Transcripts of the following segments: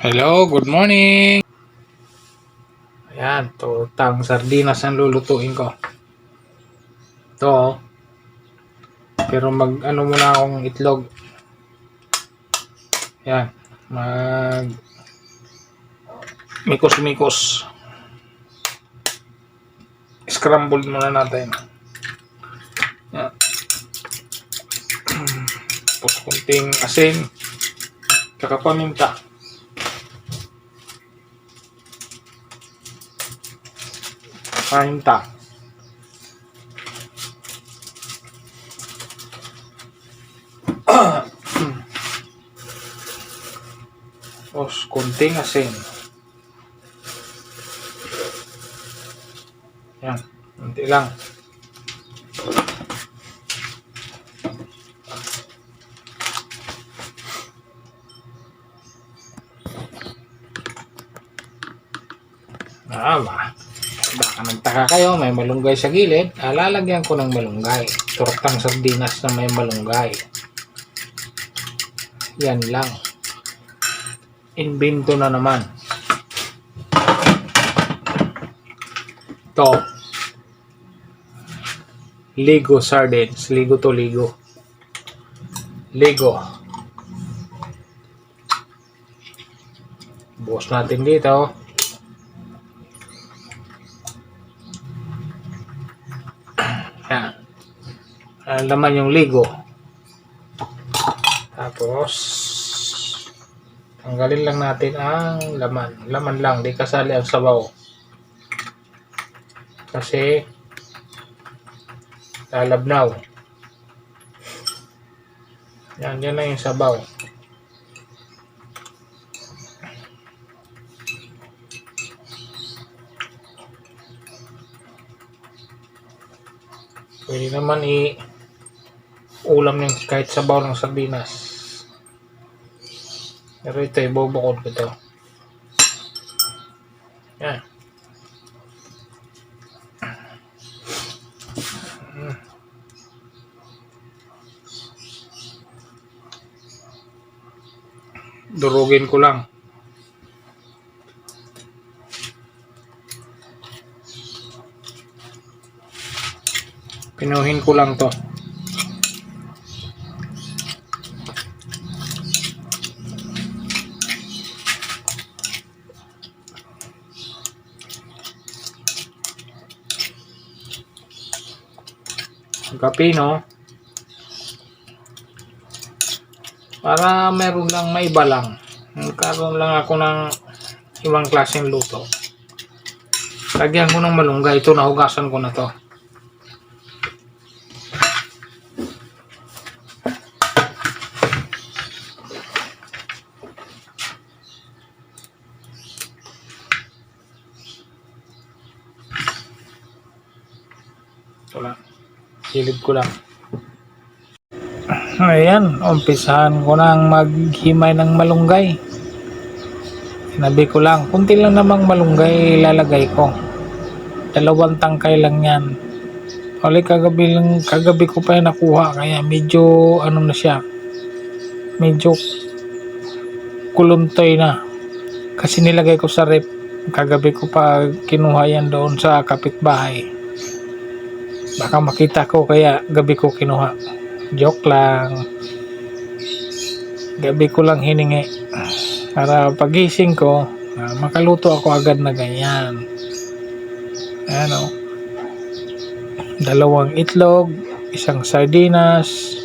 Hello, good morning. Ayan, tang sardinas ang lulutuin ko. Ito, pero mag-ano muna akong itlog. Ayan, mag mikos-mikos. Scramble muna natin. Ayan. Tapos kunting asin, tsaka paminta. Paminta. Tapos kunting asin. Ayan, kunti lang. Baka nagtaka kayo, may malunggay sa gilid. Lalagyan ko ng malunggay. Tortang sardinas na may malunggay. Yan lang. Invento na naman. Ito. Lego sardines. Lego to Lego. Lego. Buhos natin dito. Yan. Laman yung Lego. Tapos tanggalin lang natin ang laman. Laman lang, di kasali ang sabaw. Kasi lalabnaw. Yan na yung sabaw. Pwede naman ulam yung kahit sabaw ng sardinas. Pero ito, ibubukod ko ito. Yan. Durugin ko lang. Pinuhin ko lang to. Pino para meron lang maiba lang. Nagkaroon lang ako ng ibang klaseng luto. Lagyan ko ng malunggay. Ito, nahugasan ko na to. Ito lang. Silid ko lang. Ayan, umpisahan ko nang maghimay ng malunggay. Sinabi ko lang, kunti lang namang malunggay ilalagay ko. 2 tangkay lang yan. Kagabi ko pa yung nakuha, kaya medyo ano na siya. Medyo kuluntoy na. Kasi nilagay ko sa rep. Kagabi ko pa kinuha yan doon sa kapitbahay. Baka makita ko, kaya gabi ko kinuha. Joke lang. Gabi ko lang hiningi para pagising ko makaluto ako agad na ganyan. Ayan o. 2 itlog, 1 sardinas,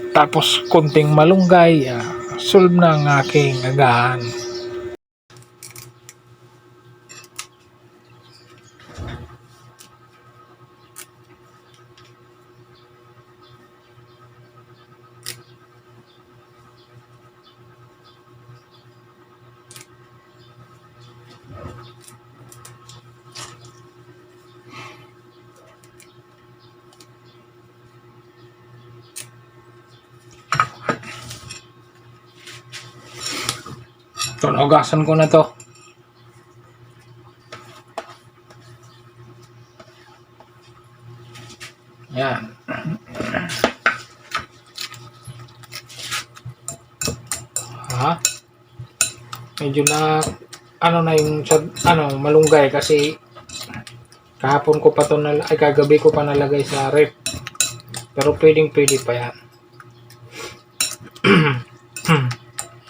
tapos kunting malunggay. Solve na ang aking agahan. So, naugasan ko na to. Yan. medyo na ano na yung malunggay kasi kahapon ko pa to ay kagabi ko pa nalagay sa rep. Pero pwedeng pwede pa yan.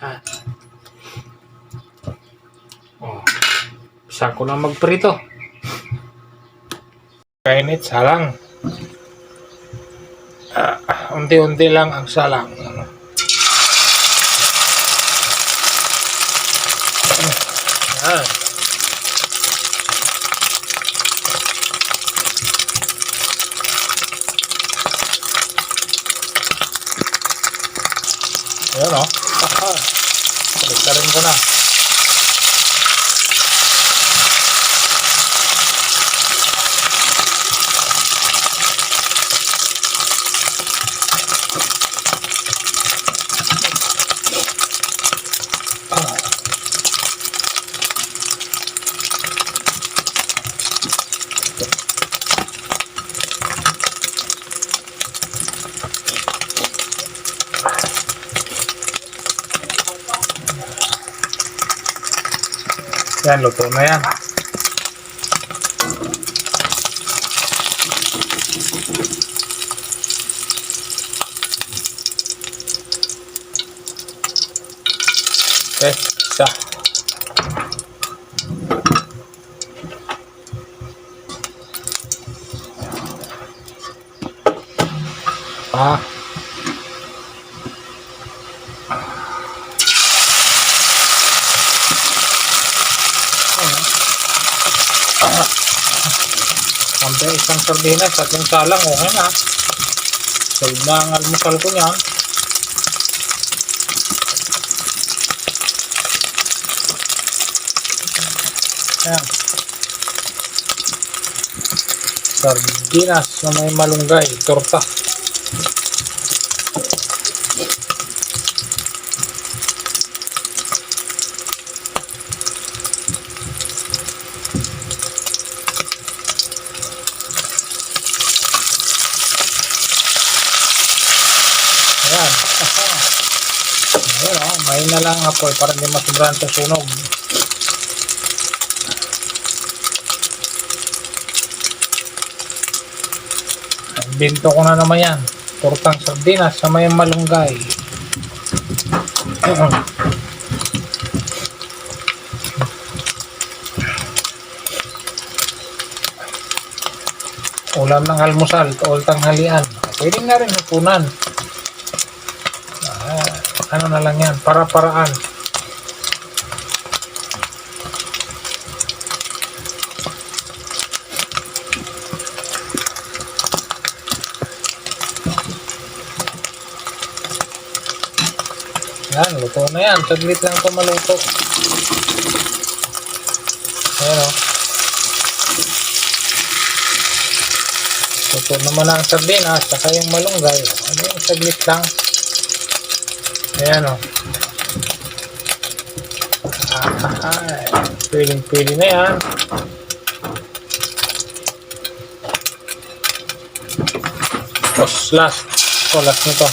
Ah. Oh. Isa ko na magprito. Kainit salang. Unti-unti lang ang salang. Yan. Ayan o. Balik ko na. Yan, luto na yan. Okay, isa. Sampai isang sardinas at yung salang, okay na. Solve na ang almusal ko niyan. Ayan. Sardinas na may malunggay, torta. Ayan. Ayan o, may na lang apoy para hindi masubrahan sa sunog. Binto ko na naman yan. Tortang sardinas sa may malunggay. Ulam ng almusal, o tanghalian. Pwede na rin hapunan. Ano na lang yan, para-paraan. Yan, luto na yan. Saglit lang ito maluto. Ayan o. Luto naman ang sardinas, saka yung malunggay. Ano yung saglit lang. Ayan o. Pwede na yan. Tapos last nito.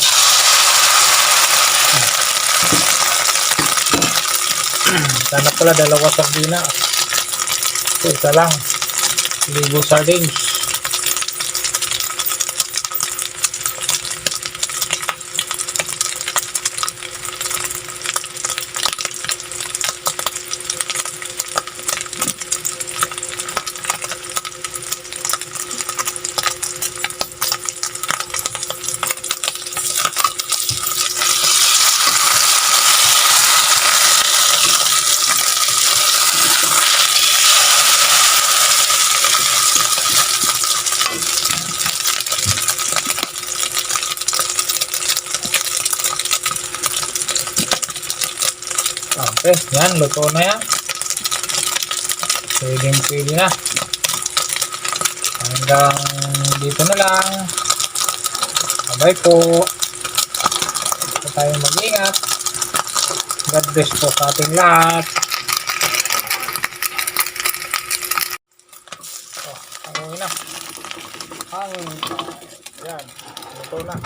Sana pala dalawa sardinas. So, isa lang. Ligo sardines. Okay, yan, luto na yan. Pwede na. Hanggang dito na lang. Bye po. Ito tayong mag-ingat. God bless po sa ating lahat. Ang uwi na. Yan, luto na.